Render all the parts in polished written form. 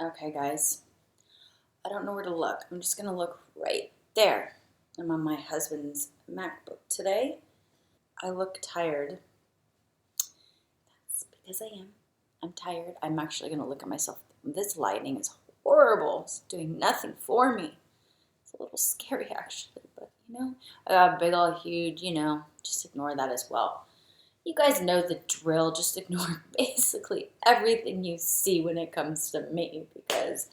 Okay, guys, I don't know where to look. I'm just gonna look right there. I'm on my husband's MacBook today. I look tired. That's because I am. I'm tired. I'm actually gonna look at myself. This lighting is horrible. It's doing nothing for me. It's a little scary, actually, but I got a big old huge, just ignore that as well. You guys know the drill. Just ignore basically everything you see when it comes to me because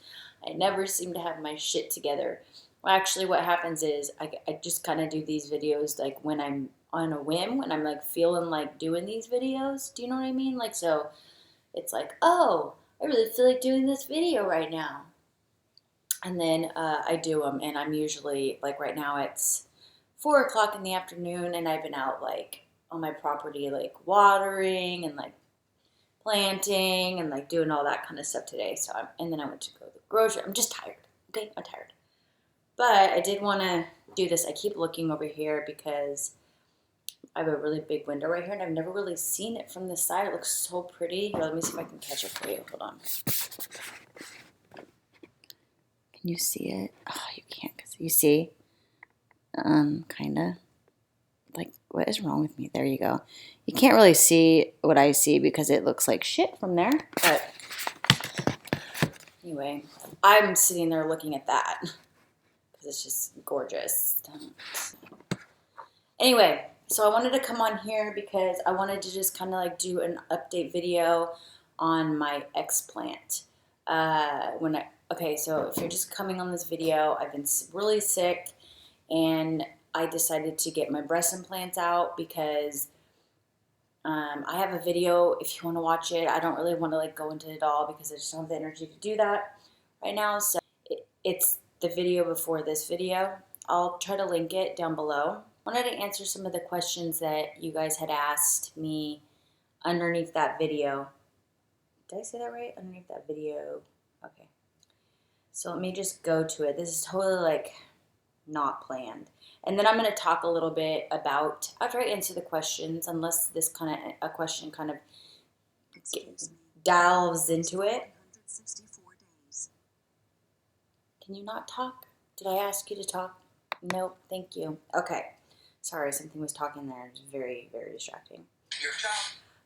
I never seem to have my shit together. Well, actually, what happens is I just kind of do these videos like when I'm on a whim, when I'm like feeling like doing these videos. Do you know what I mean? Like, so it's like, oh, I really feel like doing this video right now. And then I do them, and I'm usually like right now it's 4 o'clock in the afternoon, and I've been out like on my property, like watering and like planting and like doing all that kind of stuff today. And then I went to go to the grocery. I'm just tired. Okay, I'm tired. But I did want to do this. I keep looking over here because I have a really big window right here, and I've never really seen it from the side. It looks so pretty. Here, let me see if I can catch it for you. Hold on. Can you see it? Oh, you can't because you see, kind of. Like, what is wrong with me? There you go. You can't really see what I see because it looks like shit from there. But anyway, I'm sitting there looking at that because it's just gorgeous. Anyway, so I wanted to come on here because I wanted to just kind of like do an update video on my Explant. Okay, so if you're just coming on this video, I've been really sick and I decided to get my breast implants out because I have a video if you want to watch it. I don't really want to like go into it all because I just don't have the energy to do that right now. So it's the video before this video. I'll try to link it down below. I wanted to answer some of the questions that you guys had asked me underneath that video. Did I say that right? Underneath that video. Okay. So let me just go to it. This is totally like not planned. And then I'm going to talk a little bit about, after I answer the questions, unless this kind of, a question kind of delves into it. Can you not talk? Did I ask you to talk? Nope, thank you. Okay. Sorry, something was talking there. It was very, very distracting.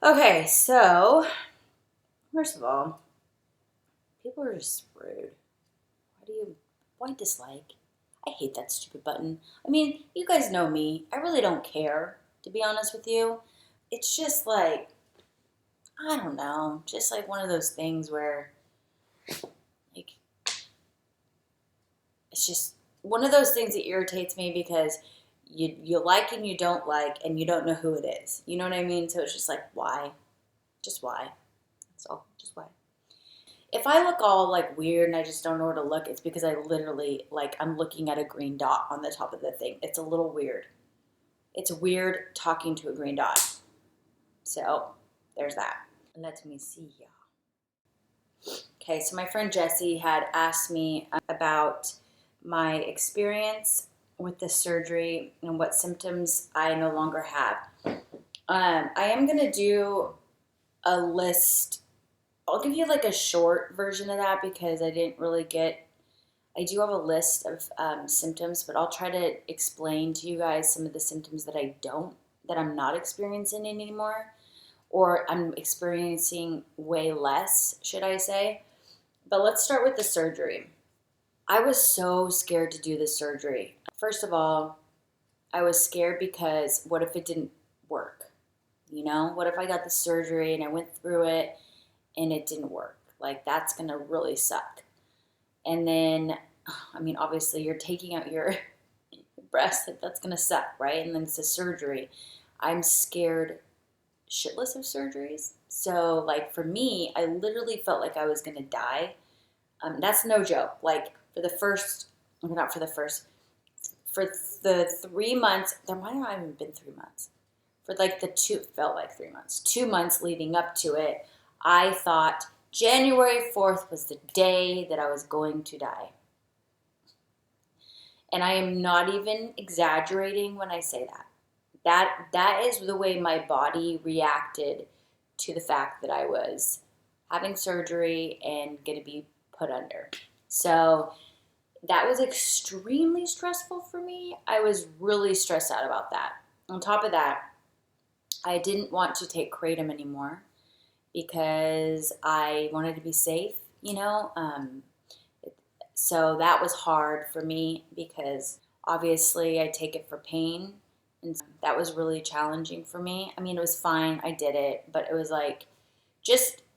Okay, so, first of all, people are just rude. Why dislike? I hate that stupid button. I mean, you guys know me. I really don't care, to be honest with you. It's just like, I don't know, just like one of those things where, like, it's just one of those things that irritates me because you like and you don't like and you don't know who it is. You know what I mean? So it's just like, why? Just why? That's all. Just why? If I look all like weird and I just don't know where to look, it's because I literally, like, I'm looking at a green dot on the top of the thing. It's a little weird. It's weird talking to a green dot. So there's that. Let me see here. Okay, so my friend Jessie had asked me about my experience with the surgery and what symptoms I no longer have. I am going to do a list. I'll give you like a short version of that because I didn't really get, I do have a list of symptoms, but I'll try to explain to you guys some of the symptoms that that I'm not experiencing anymore, or I'm experiencing way less, should I say. But let's start with the surgery. I was so scared to do the surgery. First of all, I was scared because what if it didn't work? What if I got the surgery and I went through it and it didn't work? Like, that's going to really suck. And then, I mean, obviously you're taking out your breast, like that's going to suck, right? And then it's a surgery. I'm scared shitless of surgeries. So like for me, I literally felt like I was going to die. That's no joke. Like for the 3 months, there might not even been 3 months. For like felt like 3 months, 2 months leading up to it, I thought January 4th was the day that I was going to die. And I am not even exaggerating when I say that. That is the way my body reacted to the fact that I was having surgery and going to be put under. So that was extremely stressful for me. I was really stressed out about that. On top of that, I didn't want to take kratom anymore because I wanted to be safe, you know. So that was hard for me because obviously I take it for pain. And that was really challenging for me. I mean, it was fine. I did it. But it was like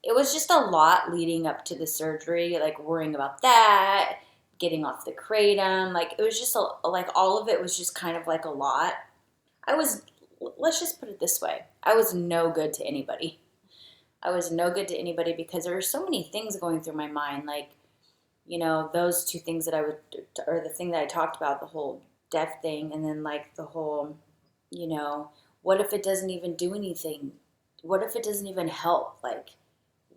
it was just a lot leading up to the surgery, like worrying about that, getting off the kratom. Like it was just like all of it was just kind of like a lot. Let's just put it this way. I was no good to anybody. I was no good to anybody because there were so many things going through my mind. Like, you know, those two things or the thing that I talked about, the whole death thing, and then like the whole, you know, what if it doesn't even do anything? What if it doesn't even help? Like,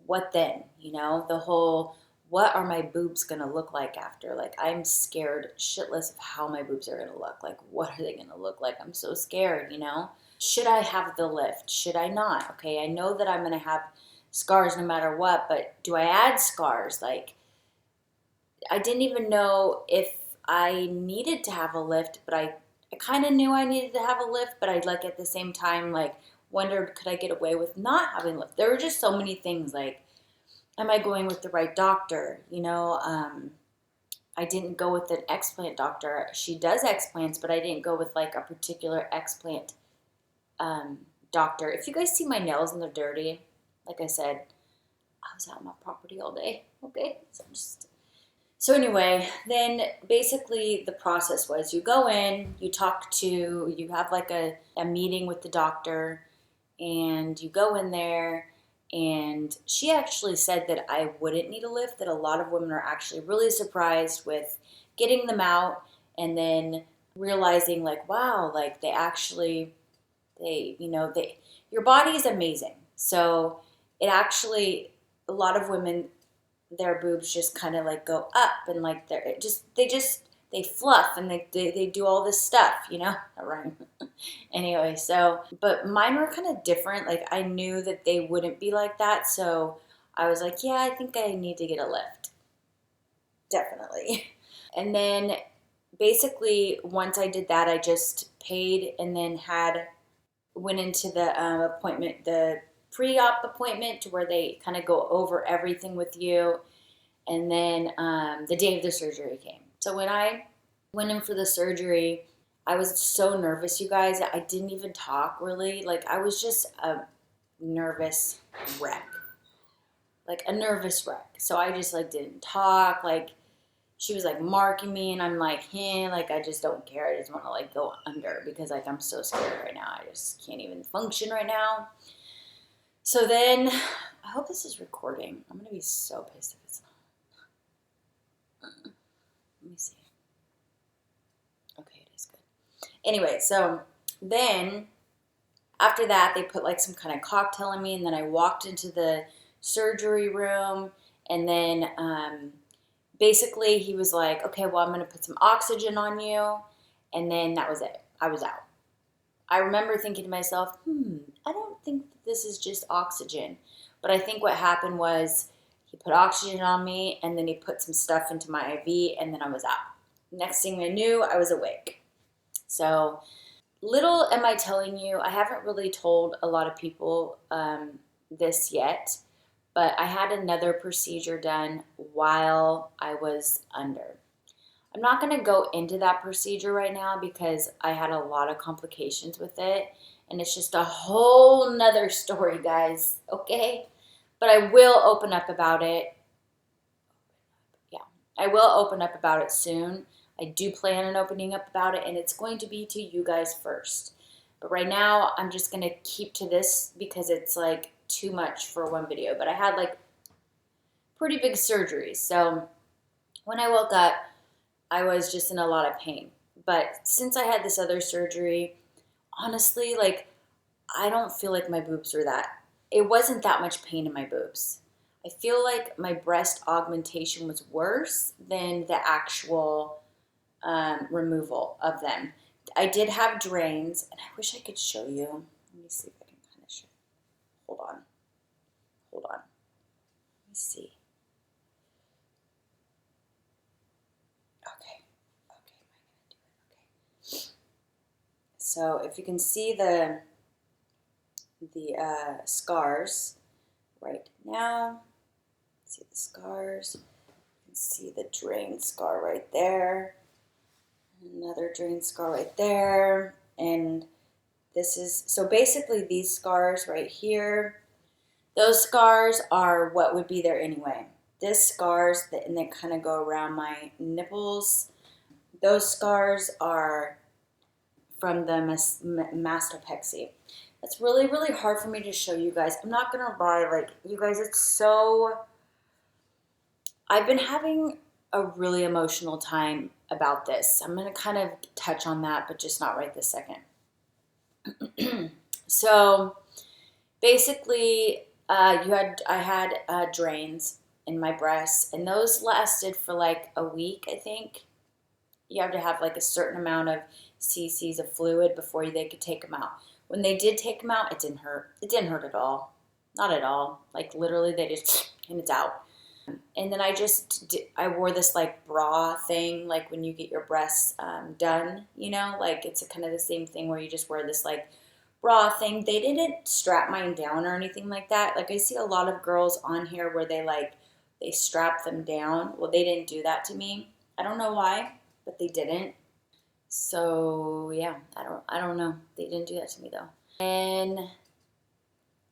what then? You know, the whole, what are my boobs going to look like after? Like, I'm scared shitless of how my boobs are going to look. Like, what are they going to look like? I'm so scared, you know? Should I have the lift? Should I not? Okay, I know that I'm going to have scars no matter what, but do I add scars? Like, I didn't even know if I needed to have a lift, but I kind of knew I needed to have a lift, but I'd like at the same time, like, wondered, could I get away with not having a lift? There were just so many things, like, am I going with the right doctor? You know, I didn't go with an explant doctor. She does explants, but I didn't go with like a particular explant doctor. If you guys see my nails and they're dirty, like I said, I was out on my property all day. Okay, so anyway, then basically the process was you go in, you have like a meeting with the doctor, and you go in there. And she actually said that I wouldn't need a lift, that a lot of women are actually really surprised with getting them out and then realizing like, wow, like your body is amazing. So it actually, a lot of women, their boobs just kind of like go up and like they fluff and they do all this stuff, you know, right? Anyway, so, but mine were kind of different. Like I knew that they wouldn't be like that. So I was like, yeah, I think I need to get a lift. Definitely. And then basically once I did that, I just paid and then went into the appointment, the pre-op appointment to where they kind of go over everything with you. And then the day of the surgery came. So when I went in for the surgery, I was so nervous, you guys. I didn't even talk really. Like I was just a nervous wreck. Like a nervous wreck. So I just like didn't talk. Like she was like marking me and I'm like, like I just don't care. I just want to like go under because like I'm so scared right now. I just can't even function right now. So then, I hope this is recording. I'm going to be so pissed if it's not. Let me see. Okay, it is good. Anyway, so then after that, they put like some kind of cocktail in me, and then I walked into the surgery room, and then basically he was like, okay, well, I'm going to put some oxygen on you, and then that was it. I was out. I remember thinking to myself, I don't think that this is just oxygen. But I think what happened was he put oxygen on me, and then he put some stuff into my IV, and then I was out. Next thing I knew, I was awake. So little am I telling you, I haven't really told a lot of people this yet, but I had another procedure done while I was under. I'm not going to go into that procedure right now because I had a lot of complications with it, and it's just a whole nother story, guys, okay? But I will open up about it. Yeah, I will open up about it soon. I do plan on opening up about it, and it's going to be to you guys first. But right now, I'm just going to keep to this because it's like too much for one video. But I had like pretty big surgeries. So when I woke up, I was just in a lot of pain. But since I had this other surgery, honestly, like, I don't feel like my boobs were it wasn't that much pain in my boobs. I feel like my breast augmentation was worse than the actual removal of them. I did have drains, and I wish I could show you. Let me see if I can kind of show you. Hold on. Let me see. So if you can see the scars right now, see the scars, you can see the drain scar right there, another drain scar right there, and this is, so basically these scars right here, those scars are what would be there anyway. This scars, and they kind of go around my nipples, those scars are from the mastopexy. It's really, really hard for me to show you guys. I'm not gonna lie, like, you guys, it's so, I've been having a really emotional time about this. I'm gonna kind of touch on that, but just not right this second. So basically, I had drains in my breasts, and those lasted for like a week, I think. You have to have like a certain amount of cc's of fluid before they could take them out. When they did take them out, it didn't hurt. It didn't hurt at all. Not at all. Like literally they just, and it's out. And then I wore this like bra thing, like when you get your breasts done, you know, like it's kind of the same thing where you just wear this like bra thing. They didn't strap mine down or anything like that. Like I see a lot of girls on here where they strap them down. Well, they didn't do that to me. I don't know why, but they didn't. So yeah, I don't know. They didn't do that to me though. And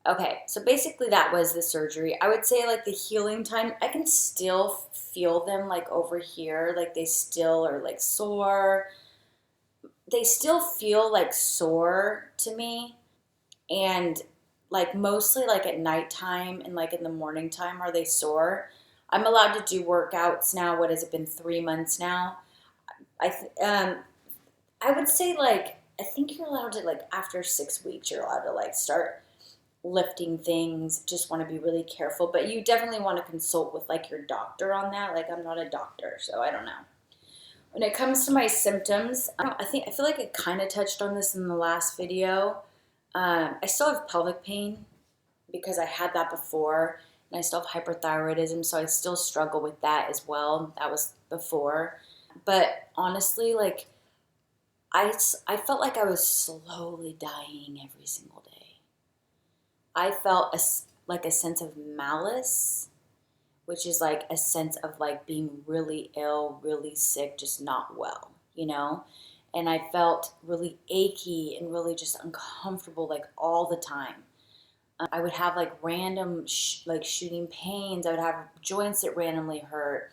okay, so basically that was the surgery. I would say like the healing time, I can still feel them like over here, like they still are like sore. They still feel like sore to me, and like mostly like at nighttime and like in the morning time are they sore. I'm allowed to do workouts now. What has it been, 3 months now? I would say like I think you're allowed to like after 6 weeks you're allowed to like start lifting things. Just want to be really careful, but you definitely want to consult with like your doctor on that. Like I'm not a doctor, so I don't know. When it comes to my symptoms, I feel like I kind of touched on this in the last video. I still have pelvic pain because I had that before, and I still have hyperthyroidism, so I still struggle with that as well. That was before. But honestly, like, I felt like I was slowly dying every single day. I felt like a sense of malice, which is like a sense of like being really ill, really sick, just not well, you know? And I felt really achy and really just uncomfortable like all the time. I would have like random like shooting pains. I would have joints that randomly hurt.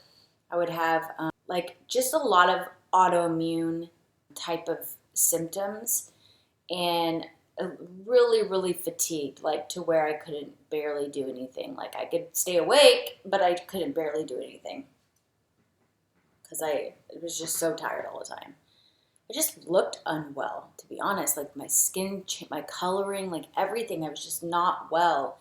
I would have like just a lot of autoimmune type of symptoms, and really, really fatigued, like to where I couldn't barely do anything. Like I could stay awake, but I couldn't barely do anything because I was just so tired all the time. I just looked unwell, to be honest. Like my skin, my coloring, like everything, I was just not well.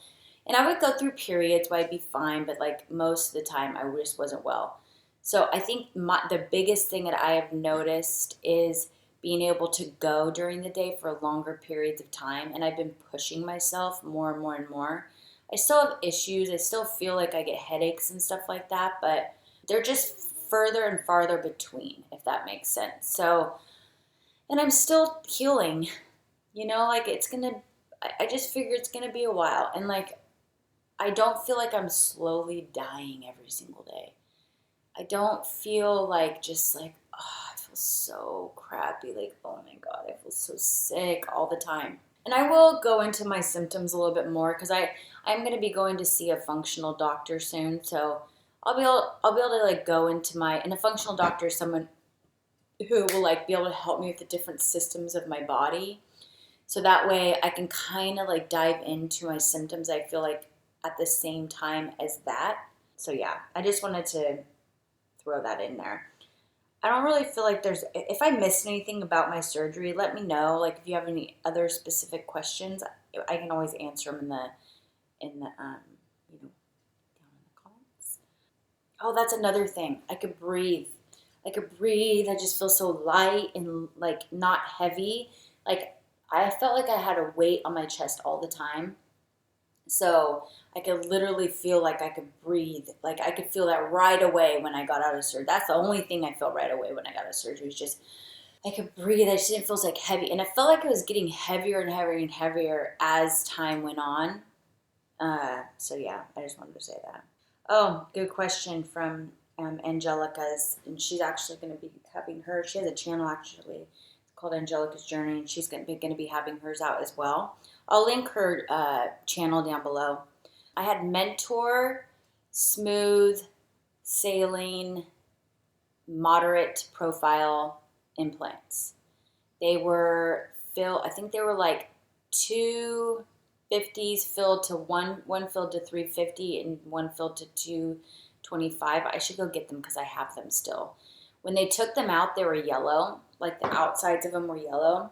And I would go through periods where I'd be fine, but like most of the time I just wasn't well. So I think the biggest thing that I have noticed is being able to go during the day for longer periods of time. And I've been pushing myself more and more and more. I still have issues. I still feel like I get headaches and stuff like that, but they're just further and farther between, if that makes sense. So, and I'm still healing, you know, like I just figure it's going to be a while. And like, I don't feel like I'm slowly dying every single day. I don't feel like just like, oh, I feel so crappy. Like, oh my God, I feel so sick all the time. And I will go into my symptoms a little bit more because I'm going to be going to see a functional doctor soon. So I'll be able to like go into and a functional doctor is someone who will like be able to help me with the different systems of my body. So that way I can kind of like dive into my symptoms, I feel like, at the same time as that. So yeah, I just wanted to throw that in there. I don't really feel like if I missed anything about my surgery, let me know. Like if you have any other specific questions, I can always answer them in the down in the comments. Oh, that's another thing. I could breathe. I just feel so light and like not heavy. Like I felt like I had a weight on my chest all the time. So I could literally feel like I could breathe. Like I could feel that right away when I got out of surgery. That's the only thing I felt right away when I got out of surgery, was just I could breathe. I just didn't feel like heavy. And I felt like it was getting heavier and heavier and heavier as time went on. So yeah, I just wanted to say that. Oh, good question from Angelica's, and she's actually going to be having her. She has a channel actually. It's called Angelica's Journey, and she's going to be having hers out as well. I'll link her channel down below. I had Mentor, Smooth, Saline, Moderate Profile implants. They were filled. I think they were like 250s filled to one filled to 350 and one filled to 225. I should go get them because I have them still. When they took them out, they were yellow. Like the outsides of them were yellow.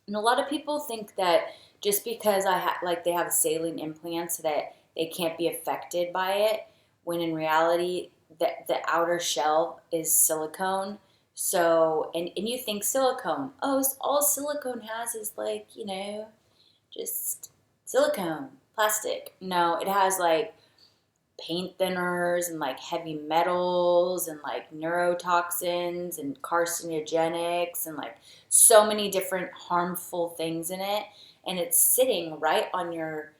And a lot of people think that just because they have saline implants that they can't be affected by it, when in reality the outer shell is silicone. So and you think silicone, oh, all silicone has is like, just silicone, plastic. No, it has like paint thinners and like heavy metals and like neurotoxins and carcinogenics and like so many different harmful things in it. And it's sitting right on your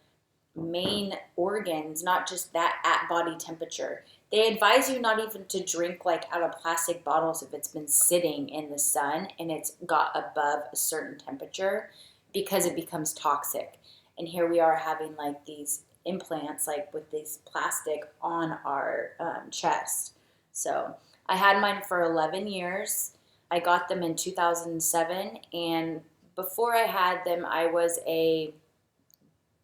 main organs, not just that at body temperature. They advise you not even to drink like out of plastic bottles if it's been sitting in the sun and it's got above a certain temperature because it becomes toxic. And here we are having like these implants like with this plastic on our chest. So I had mine for 11 years. I got them in 2007, and before I had them I was a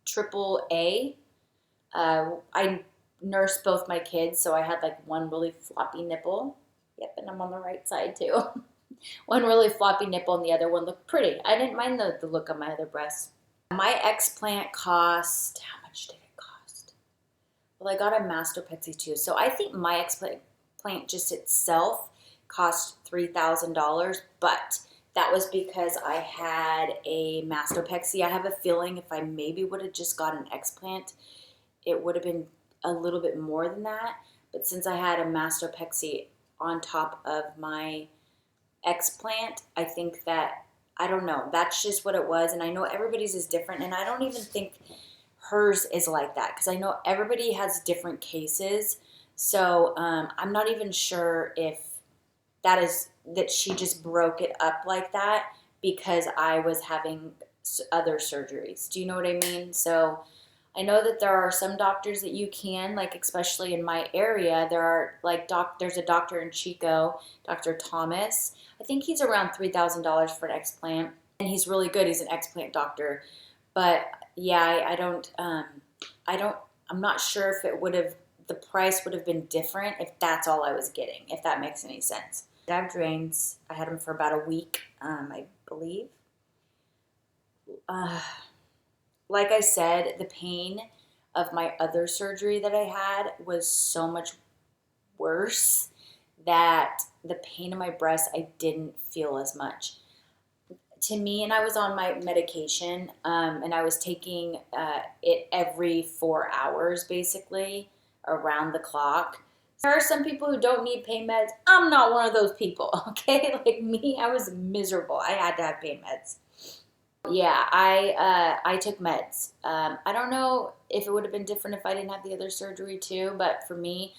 triple A. I nursed both my kids, so I had like one really floppy nipple. Yep, and I'm on the right side too. One really floppy nipple and the other one looked pretty. I didn't mind the look on my other breast. My Explant cost, how much did it cost? Well, I got a mastopexy too. So I think my Explant just itself cost $3,000, but that was because I had a mastopexy. I have a feeling if I maybe would have just got an Explant, it would have been a little bit more than that. But since I had a mastopexy on top of my Explant, I think that, I don't know, that's just what it was. And I know everybody's is different, and I don't even think hers is like that because I know everybody has different cases. So I'm not even sure if that she just broke it up like that because I was having other surgeries. Do you know what I mean? So I know that there are some doctors that you can, like especially in my area, there are like there's a doctor in Chico, Dr. Thomas. I think he's around $3,000 for an Explant, and he's really good. He's an Explant doctor. But yeah, I'm not sure if the price would have been different if that's all I was getting, if that makes any sense. I have drains. I had them for about a week, I believe. Like I said, the pain of my other surgery that I had was so much worse that the pain in my breast, I didn't feel as much. To me, and I was on my medication, and I was taking it every 4 hours, basically, around the clock. There are some people who don't need pain meds. I'm not one of those people, okay? Like me, I was miserable. I had to have pain meds. Yeah, I took meds. I don't know if it would have been different if I didn't have the other surgery too, but for me,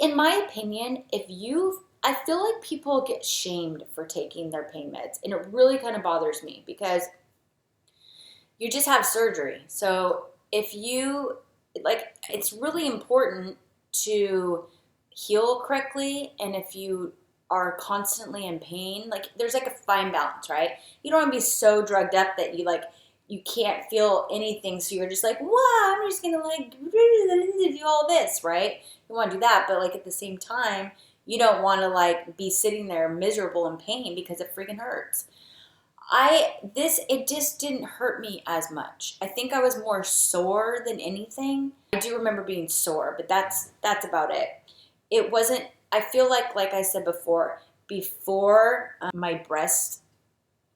in my opinion, I feel like people get shamed for taking their pain meds, and it really kind of bothers me because you just have surgery. So if you, it's really important to heal correctly, and if you are constantly in pain, like there's like a fine balance, right? You don't want to be so drugged up that you can't feel anything, so you're just like, wow, I'm just gonna like do all this, right? You want to do that, but like at the same time, you don't want to like be sitting there miserable in pain because it freaking hurts. It just didn't hurt me as much. I think I was more sore than anything. I do remember being sore, but that's about it. It wasn't, I feel like I said before my breast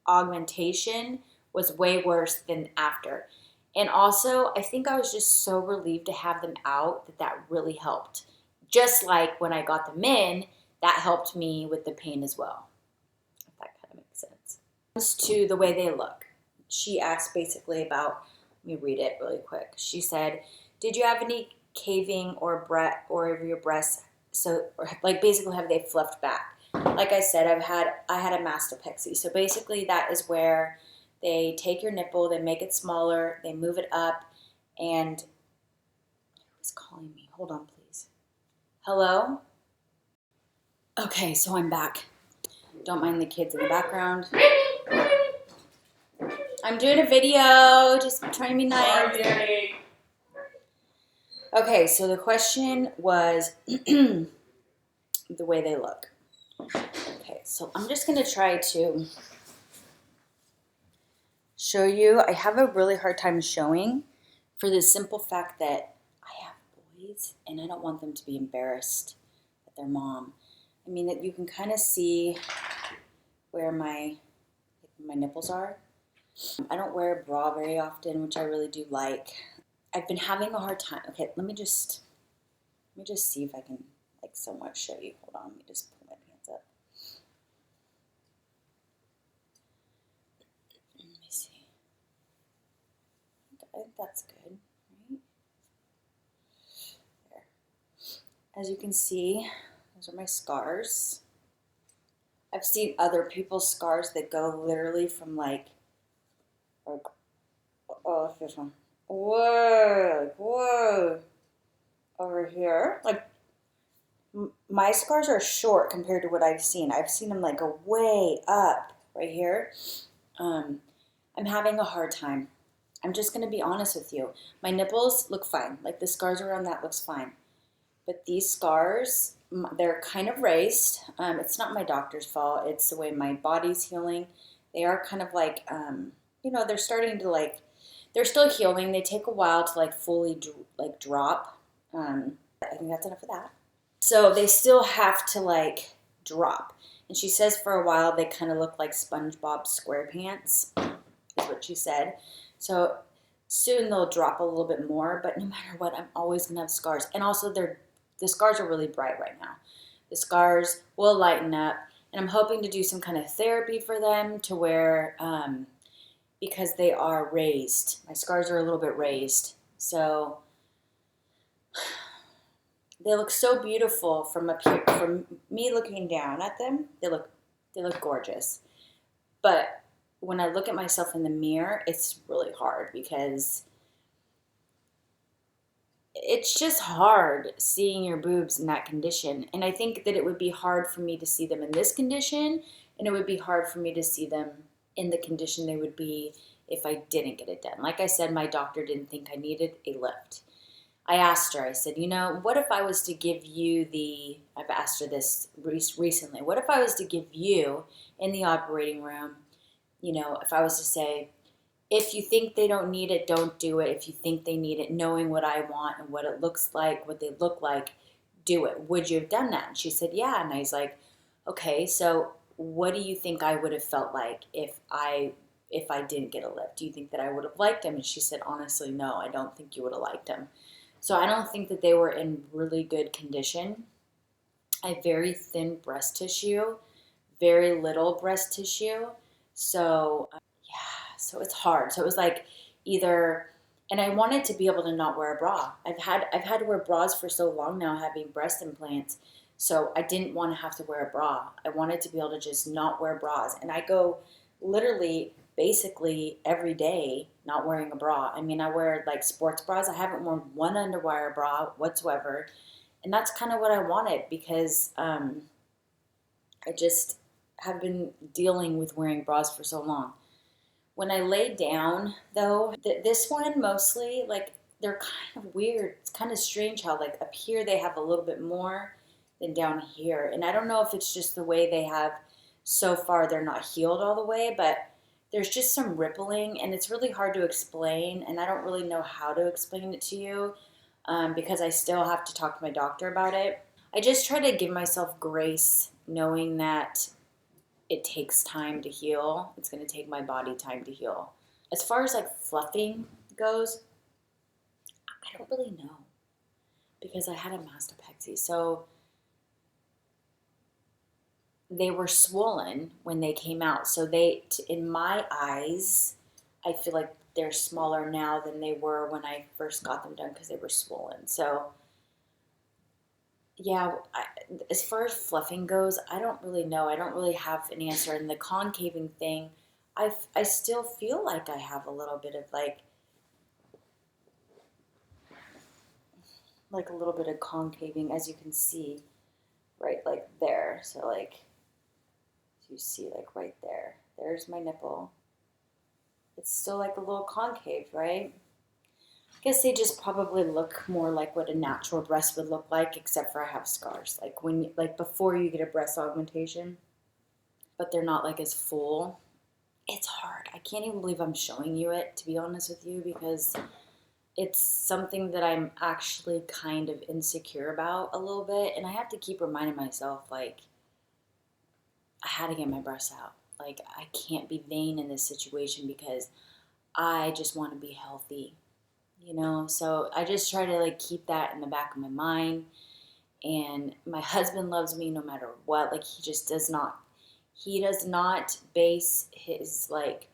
augmentation was way worse than after. And also, I think I was just so relieved to have them out that really helped. Just like when I got them in, that helped me with the pain as well. If that to the way they look. She asked basically about, let me read it really quick. She said, did you have any caving or over your breasts? So, like, basically, have they fluffed back? Like I said, I had a mastopexy. So basically, that is where they take your nipple, they make it smaller, they move it up, and who's calling me? Hold on, please. Hello? Okay, so I'm back. Don't mind the kids in the background. I'm doing a video, just trying to be nice. Okay, so the question was the way they look. Okay, so I'm just going to try to show you. I have a really hard time showing for the simple fact that I have boys and I don't want them to be embarrassed at their mom. I mean, that you can kind of see where my nipples are. I don't wear a bra very often, which I really do like. I've been having a hard time. Okay, let me just see if I can like somewhat show you. Hold on, let me just pull my pants up. Let me see. I think that's good, right? There. As you can see, those are my scars. I've seen other people's scars that go literally from like oh, this one. Whoa, over here. Like, my scars are short compared to what I've seen. I've seen them like go way up right here. I'm having a hard time. I'm just going to be honest with you. My nipples look fine. Like, the scars around that looks fine. But these scars, they're kind of raised. It's not my doctor's fault. It's the way my body's healing. They are kind of like, they're starting to like, they're still healing. They take a while to like fully drop. I think that's enough of that. So they still have to like drop. And she says for a while they kind of look like SpongeBob SquarePants, is what she said. So soon they'll drop a little bit more, but no matter what, I'm always gonna have scars. And also the scars are really bright right now. The scars will lighten up, and I'm hoping to do some kind of therapy for them to where, because they are raised. My scars are a little bit raised. So they look so beautiful from up here. From me looking down at them, they look gorgeous. But when I look at myself in the mirror, it's really hard because it's just hard seeing your boobs in that condition. And I think that it would be hard for me to see them in this condition, and it would be hard for me to see them in the condition they would be if I didn't get it done. Like I said, my doctor didn't think I needed a lift. I asked her, I said, what if I was to give you I've asked her this recently, what if I was to give you in the operating room, if I was to say, if you think they don't need it, don't do it. If you think they need it, knowing what I want and what it looks like, what they look like, do it. Would you have done that? And she said, yeah. And I was like, okay, so what do you think I would have felt like if I didn't get a lift? Do you think that I would have liked them? And she said, honestly, no, I don't think you would have liked them. So I don't think that they were in really good condition. I have very thin breast tissue, very little breast tissue. So so it's hard. So it was like either, and I wanted to be able to not wear a bra. I've had to wear bras for so long now, having breast implants. So I didn't want to have to wear a bra. I wanted to be able to just not wear bras. And I go literally basically every day not wearing a bra. I mean, I wear like sports bras. I haven't worn one underwire bra whatsoever. And that's kind of what I wanted because I just have been dealing with wearing bras for so long. When I lay down, though, this one mostly, like, they're kind of weird. It's kind of strange how, like, up here they have a little bit more than down here. And I don't know if it's just the way they have so far. They're not healed all the way, but there's just some rippling, and it's really hard to explain, and I don't really know how to explain it to you because I still have to talk to my doctor about it. I just try to give myself grace knowing that it takes time to heal. It's going to take my body time to heal. As far as like fluffing goes, I don't really know because I had a mastopexy. So they were swollen when they came out. So they, in my eyes, I feel like they're smaller now than they were when I first got them done because they were swollen. So yeah, as far as fluffing goes, I don't really know. I don't really have an answer. And the concaving thing, I still feel like I have a little bit of like a little bit of concaving, as you can see, right like there. So like you see like right there. There's my nipple. It's still like a little concave, right? I guess they just probably look more like what a natural breast would look like, except for I have scars. Like when you, like before you get a breast augmentation, but they're not like as full. It's hard. I can't even believe I'm showing you it, to be honest with you, because it's something that I'm actually kind of insecure about a little bit, and I have to keep reminding myself, like, I had to get my breasts out. Like, I can't be vain in this situation because I just want to be healthy, you know? So I just try to, like, keep that in the back of my mind. And my husband loves me no matter what. Like, he does not base his, like,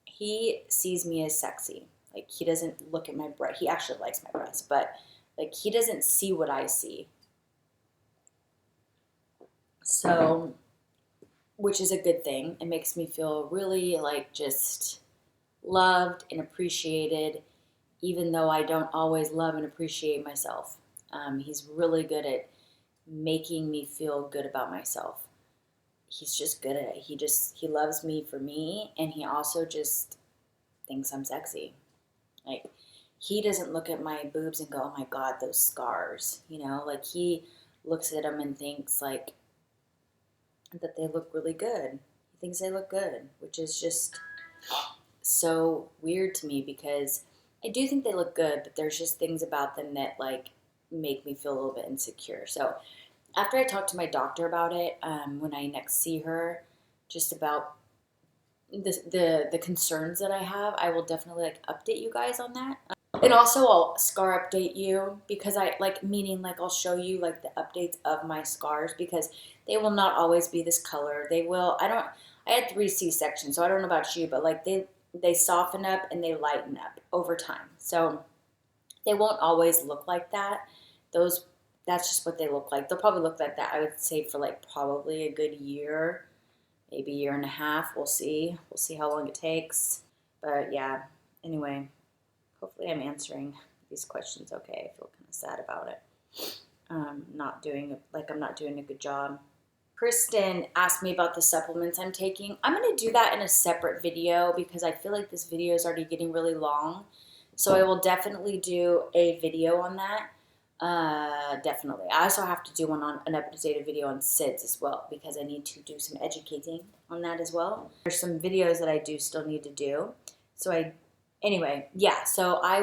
he sees me as sexy. Like, he doesn't look at my breast. He actually likes my breast, but, like, he doesn't see what I see. So, which is a good thing. It makes me feel really, like, just loved and appreciated, even though I don't always love and appreciate myself. He's really good at making me feel good about myself. He's just good at it. He loves me for me, and he also just thinks I'm sexy. Like, he doesn't look at my boobs and go, oh my God, those scars, you know? Like, he looks at them and thinks, like, that they look really good. He thinks they look good, which is just so weird to me because I do think they look good, but there's just things about them that, like, make me feel a little bit insecure. So after I talk to my doctor about it, when I next see her, just about the concerns that I have, I will definitely, like, update you guys on that. And also I'll scar update you because I like, meaning like I'll show you like the updates of my scars because they will not always be this color. They will, I had 3 C-sections, so I don't know about you, but like they soften up and they lighten up over time. So they won't always look like that. That's just what they look like. They'll probably look like that, I would say, for like probably a good year, maybe a year and a half. We'll see. We'll see how long it takes. But yeah, anyway. Hopefully I'm answering these questions okay. I feel kind of sad about it. I'm not doing a good job. Kristen asked me about the supplements I'm taking. I'm going to do that in a separate video because I feel like this video is already getting really long. So I will definitely do a video on that. Definitely. I also have to do an updated video on SIDS as well because I need to do some educating on that as well. There's some videos that I do still need to do. Anyway, yeah, so I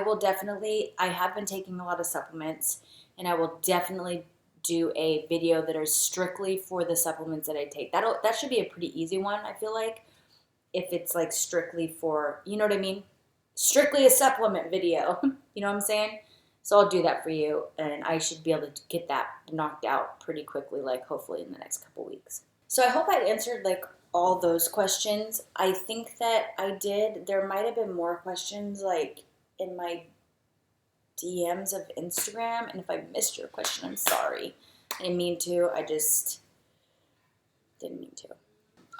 have been taking a lot of supplements, and I will definitely do a video that is strictly for the supplements that I take. That should be a pretty easy one, I feel like, if it's like strictly for, you know what I mean? Strictly a supplement video, you know what I'm saying? So I'll do that for you, and I should be able to get that knocked out pretty quickly, like hopefully in the next couple weeks. So I hope I answered like all those questions. I think that I did. There might have been more questions like in my DMs of Instagram, and if I missed your question, I'm sorry. I didn't mean to. I just didn't mean to.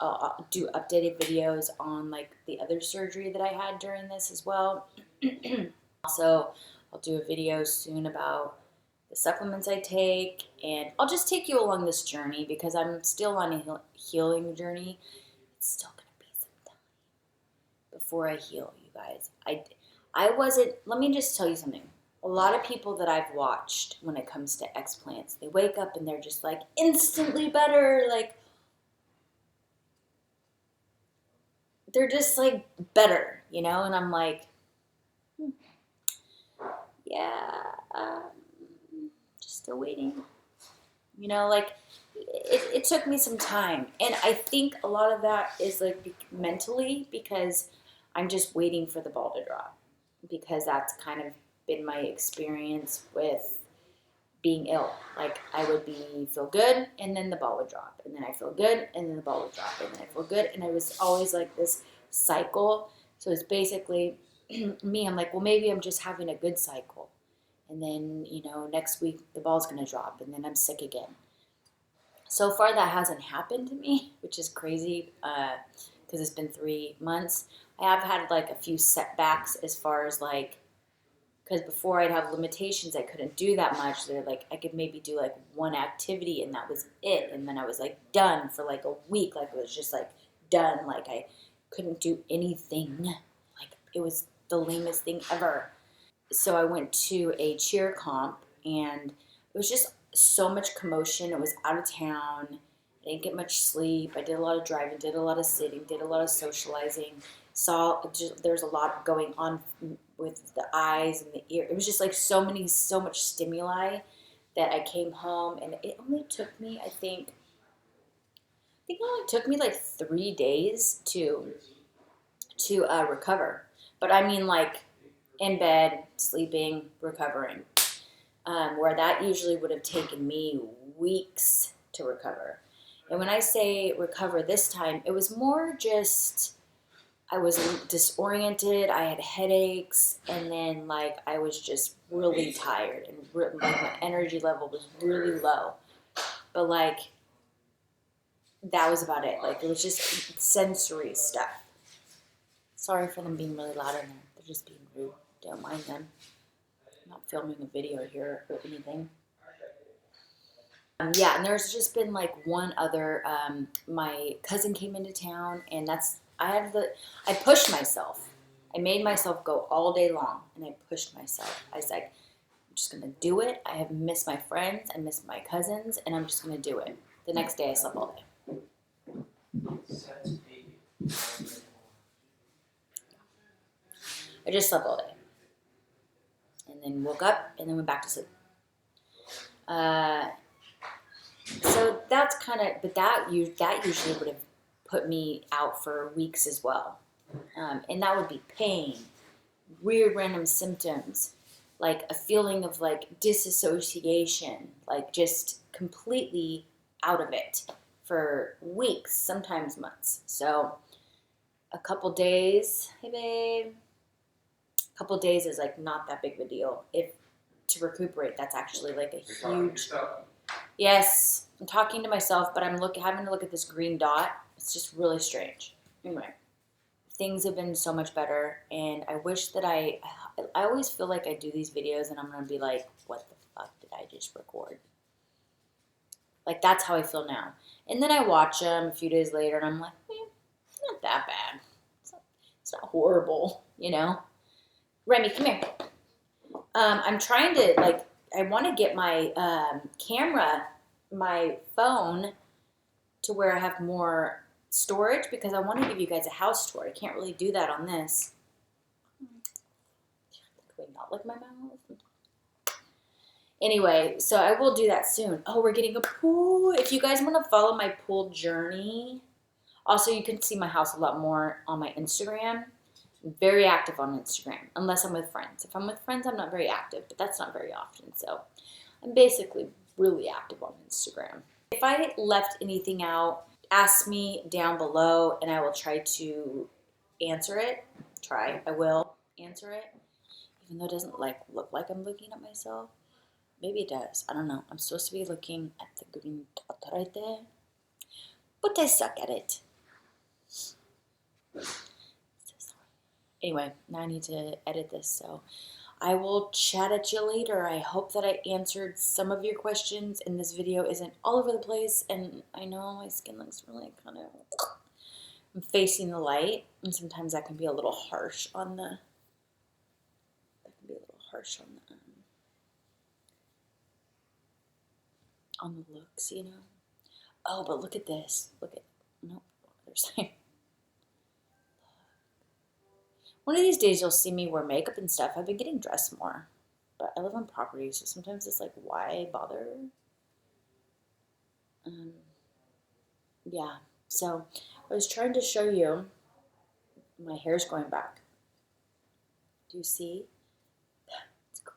I'll do updated videos on like the other surgery that I had during this as well. Also, I'll do a video soon about the supplements I take, and I'll just take you along this journey because I'm still on a healing journey. It's still going to be some time before I heal, you guys. I wasn't, let me just tell you something. A lot of people that I've watched when it comes to explants, they wake up and they're just like instantly better, like they're just like better, you know? And I'm like, yeah, just still waiting. You know, like it took me some time. And I think a lot of that is like mentally because I'm just waiting for the ball to drop because that's kind of been my experience with being ill. Like I would feel good and then the ball would drop, and then I feel good and then the ball would drop, and then I feel good, and I was always like this cycle. So it's basically me. I'm like, well, maybe I'm just having a good cycle, and then next week the ball's gonna drop, and then I'm sick again. So far that hasn't happened to me, which is crazy because it's been 3 months. I have had like a few setbacks as far as like, because before I'd have limitations, I couldn't do that much. They're like, I could maybe do like one activity and that was it. And then I was like done for like a week. Like it was just like done. Like I couldn't do anything. Like it was the lamest thing ever. So I went to a cheer comp and it was just so much commotion. It was out of town. I didn't get much sleep. I did a lot of driving, did a lot of sitting, did a lot of socializing. There's a lot going on with the eyes and the ear. It was just like so much stimuli that I came home, and it only took me, I think it only took me like 3 days to recover. But I mean like in bed, sleeping, recovering. Where that usually would have taken me weeks to recover. And when I say recover this time, it was more just I was disoriented, I had headaches, and then like I was just really tired, and like my energy level was really low. But like that was about it. Like it was just sensory stuff. Sorry for them being really loud in there. They're just being rude. Don't mind them. I'm not filming a video here or anything. Yeah, and there's just been like one other. My cousin came into town, and I pushed myself. I made myself go all day long, and I pushed myself. I was like, I'm just gonna do it. I have missed my friends, I missed my cousins, and I'm just gonna do it. The next day, I slept all day. I just slept all day, and then woke up, and then went back to sleep. So that's kind of, but that usually would have put me out for weeks as well. And that would be pain, weird random symptoms, like a feeling of like disassociation, like just completely out of it for weeks, sometimes months. So a couple days, hey babe, a couple days is like not that big of a deal. If to recuperate, that's actually like a huge. Yes, I'm talking to myself, but I'm having to look at this green dot. It's just really strange. Anyway, things have been so much better, and I wish that I always feel like I do these videos and I'm going to be like, what the fuck did I just record? Like, that's how I feel now. And then I watch them a few days later, and I'm like, it's not that bad. It's not horrible, Remy, come here. I'm trying to, like, I want to get my camera, my phone, to where I have more storage because I want to give you guys a house tour. I can't really do that on this. Can we not lick my mouth? Anyway, so I will do that soon. Oh, we're getting a pool. If you guys want to follow my pool journey, also you can see my house a lot more on my Instagram. I'm very active on Instagram, unless I'm with friends. If I'm with friends, I'm not very active, but that's not very often. So I'm basically really active on Instagram. If I left anything out, ask me down below and I will try to answer it. I will answer it. Even though it doesn't look like I'm looking at myself. Maybe it does. I don't know. I'm supposed to be looking at the green dot right there. But I suck at it. Anyway, now I need to edit this, so I will chat at you later. I hope that I answered some of your questions and this video isn't all over the place. And I know my skin looks really kind of, I'm facing the light, and sometimes that can be a little harsh on the, on the looks, Oh, but look at this. Nope, other side. One of these days you'll see me wear makeup and stuff. I've been getting dressed more. But I live on property, so sometimes it's like, why bother? Yeah. So I was trying to show you my hair's going back. Do you see? It's crazy.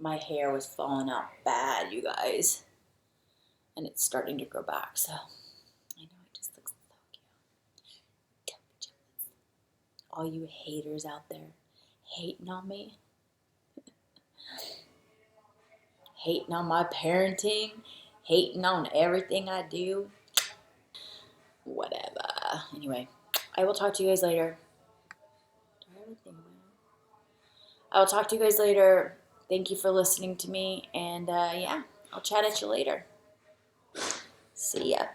my hair was falling out bad, you guys. And it's starting to grow back, so I know it just looks so cute. Don't be jealous. All you haters out there hating on me, hating on my parenting, hating on everything I do. Whatever. Anyway, I will talk to you guys later. I will talk to you guys later. Thank you for listening to me, and yeah, I'll chat at you later. See ya.